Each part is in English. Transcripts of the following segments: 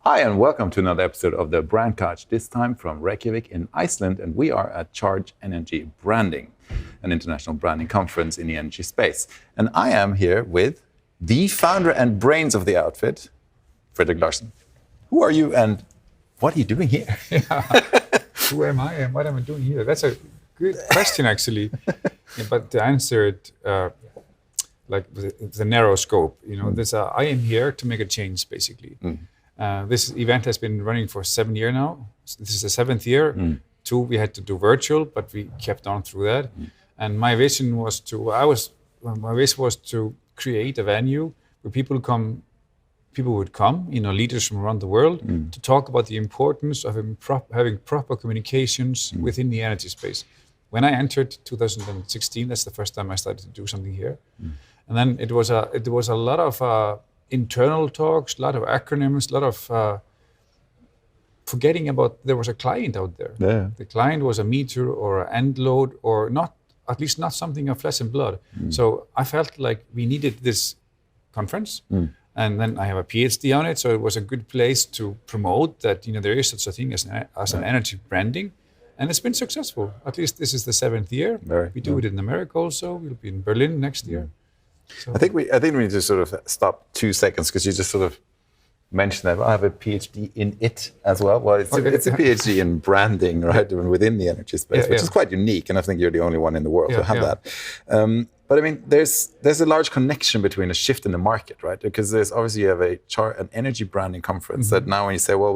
Hi, and welcome to another episode of the Brand Couch, this time from Reykjavik in Iceland, and we are at Charge Energy Branding, an international branding conference in the energy space. And I am here with the founder and brains of the outfit, Fridrik Larsen. Who are you and what are you doing here? Who am I and what am I doing here? That's a good question, actually. But to answer it with a narrow scope, I am here to make a change, basically. This event has been running for 7 years now. This is the 7th year. 2, we had to do virtual, but we kept on through that. And my vision was to create a venue where people would come, leaders from around the world, to talk about the importance of having proper communications within the energy space. When I entered 2016, that's the first time I started to do something here. And then it was a lot of internal talks, a lot of acronyms, a lot of forgetting about there was a client out there. Yeah. The client was a meter or an end load or not, at least not something of flesh and blood. So I felt like we needed this conference. And then I have a PhD on it, so it was a good place to promote that there is such a thing as an energy branding. And it's been successful. At least this is the 7th year. We do it in America also. We'll be in Berlin next year. So. I think we need to sort of stop 2 seconds because you just sort of mentioned that I have a PhD in it as well. Well, it's a PhD in branding, right, within the energy space, which is quite unique, and I think you're the only one in the world to have that. But I mean, there's a large connection between a shift in the market, right? Because there's obviously you have an energy branding conference that now when you say, well,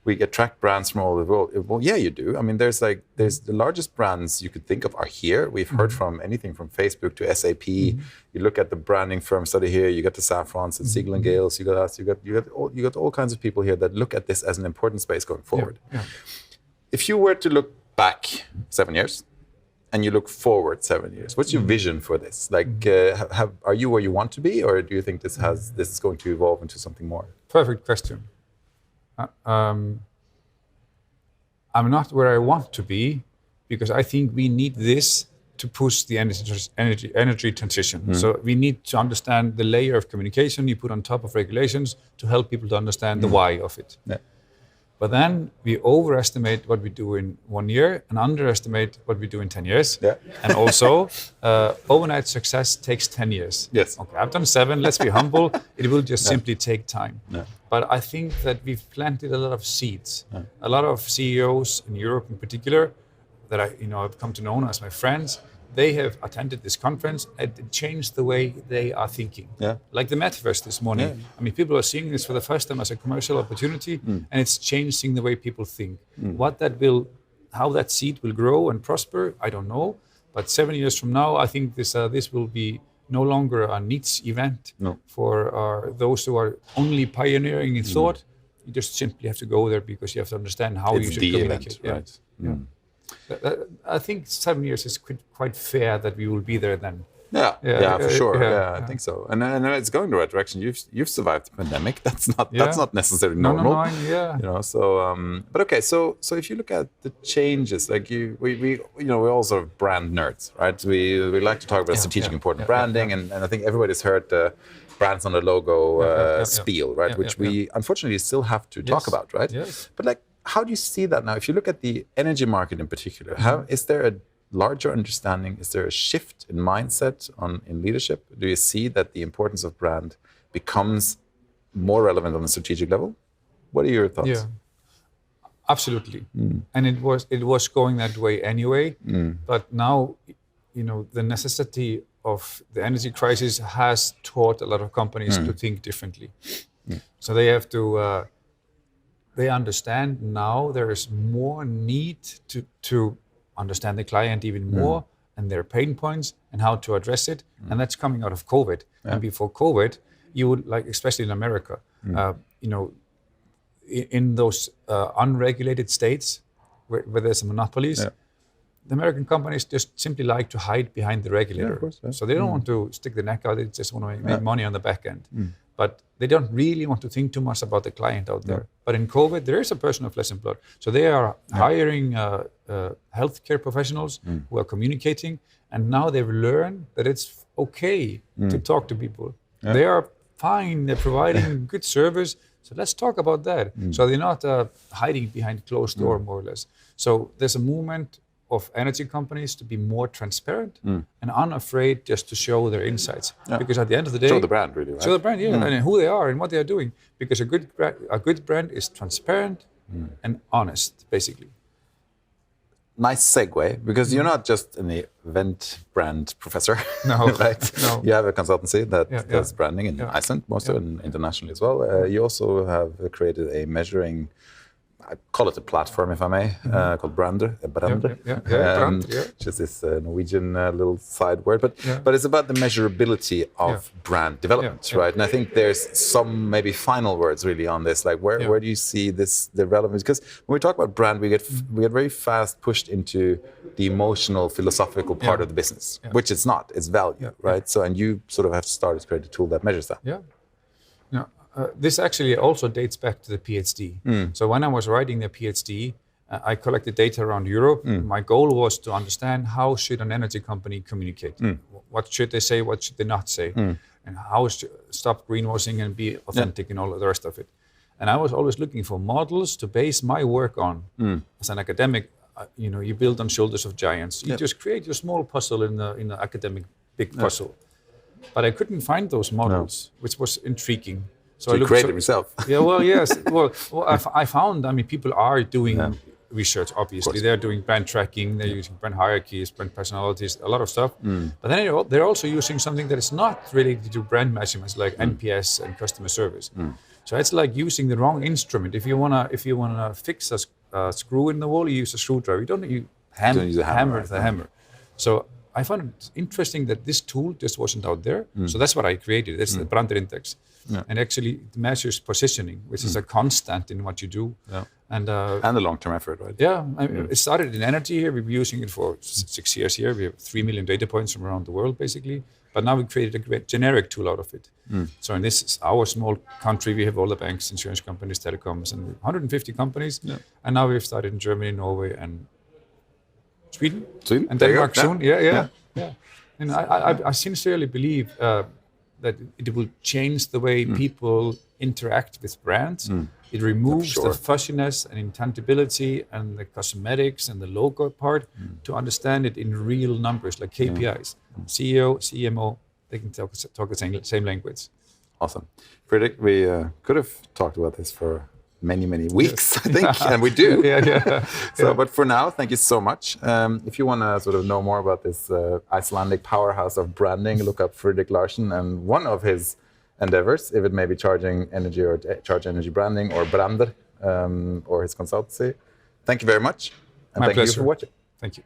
we attract brands from all over the world. Well, yeah, you do. I mean, there's the largest brands you could think of are here. We've heard from anything from Facebook to SAP. You look at the branding firm study here. You got the Safrans and Siegel and Gales. You got us. You got all kinds of people here that look at this as an important space going forward. If you were to look back 7 years, and you look forward 7 years, what's your vision for this? Like, are you where you want to be, or do you think this is going to evolve into something more? Perfect question. I'm not where I want to be because I think we need this to push the energy transition. So we need to understand the layer of communication you put on top of regulations to help people to understand the why of it. But then we overestimate what we do in 1 year and underestimate what we do in 10 years. And also, overnight success takes 10 years. Yes. Okay, I've done 7. Let's be humble. It will just simply take time. But I think that we've planted a lot of seeds. A lot of CEOs in Europe in particular that I've come to know as my friends, they have attended this conference and it changed the way they are thinking. Like the metaverse this morning. I mean, people are seeing this for the first time as a commercial opportunity, and it's changing the way people think. How that seed will grow and prosper, I don't know. But 7 years from now, I think this will be no longer a niche event for those who are only pioneering in thought. You just simply have to go there because you have to understand how you should communicate. Event, right? I think 7 years is quite fair that we will be there then. Yeah, for sure. I think so. And it's going the right direction. You've survived the pandemic. That's not necessarily normal. But okay. So if you look at the changes, like we're all sort of brand nerds, right? We like to talk about strategic important branding, and I think everybody's heard the brands on the logo spiel, right? Which we unfortunately still have to talk about, right? But like, how do you see that now? If you look at the energy market in particular, is there a larger understanding? Is there a shift in mindset in leadership? Do you see that the importance of brand becomes more relevant on a strategic level? What are your thoughts? Yeah, absolutely. And it was going that way anyway. But now, the necessity of the energy crisis has taught a lot of companies to think differently. So they have to. They understand now there is more need to understand the client even more and their pain points and how to address it. And that's coming out of COVID. And before COVID, you would, like, especially in America, in those unregulated states where there's monopolies, the American companies just simply like to hide behind the regulator. So they don't want to stick the neck out, they just want to make money on the back end. But they don't really want to think too much about the client out there. But in COVID, there is a person of flesh and blood. So they are hiring healthcare professionals who are communicating, and now they've learned that it's okay to talk to people. They are fine, they're providing good service, So let's talk about that. So they're not hiding behind closed door, more or less. So there's a movement of energy companies to be more transparent and unafraid just to show their insights. Because at the end of the day, show the brand, really, right? Show the brand, and who they are and what they are doing. Because a good brand is transparent and honest, basically. Nice segue, because you're not just an event brand professor, no, right? No. You have a consultancy that does branding in Iceland, mostly, and internationally as well. You also have created a measuring, I call it a platform, if I may, called Brander, which is this Norwegian little side word, but it's about the measurability of brand development, right? And I think there's some maybe final words really on this, like where do you see the relevance? Because when we talk about brand, we get very fast pushed into the emotional, philosophical part of the business, which it's not. It's value, right? So, and you sort of have started to create a tool that measures that. This actually also dates back to the PhD. So when I was writing the PhD, I collected data around Europe. My goal was to understand how should an energy company communicate. What should they say, what should they not say, and how to stop greenwashing and be authentic and all of the rest of it. And I was always looking for models to base my work on. As an academic, you build on shoulders of giants. You just create your small puzzle in the academic big puzzle. But I couldn't find those models, which was intriguing. So you created yourself. Yes. Well, I found, people are doing research, obviously. They're doing brand tracking, they're using brand hierarchies, brand personalities, a lot of stuff. But then they're also using something that is not related to brand measurements, like NPS and customer service. So it's like using the wrong instrument. If you wanna fix a screw in the wall, you use a screwdriver. You don't use a hammer. So I found it interesting that this tool just wasn't out there. So that's what I created. It's the Brander Index. And actually it measures positioning, which is a constant in what you do. And the long-term effort, right? It started in energy here. We've been using it for 6 years here. We have 3 million data points from around the world, basically. But now we created a great generic tool out of it. So in this, our small country, we have all the banks, insurance companies, telecoms, and 150 companies. And now we've started in Germany, Norway, and Sweden. And Denmark soon. And I sincerely believe that it will change the way people interact with brands. It removes the fuzziness and intangibility and the cosmetics and the logo part to understand it in real numbers, like KPIs. CEO, CMO, they can talk the same language. Awesome. Fridrik, we could have talked about this for many weeks, I think, and we do. But for now, thank you so much. If you want to sort of know more about this Icelandic powerhouse of branding, look up Fridrik Larsen and one of his endeavors, if it may be charging energy or charge energy branding or Brander or his consultancy. Thank you very much. And My thank pleasure. you for watching. Thank you.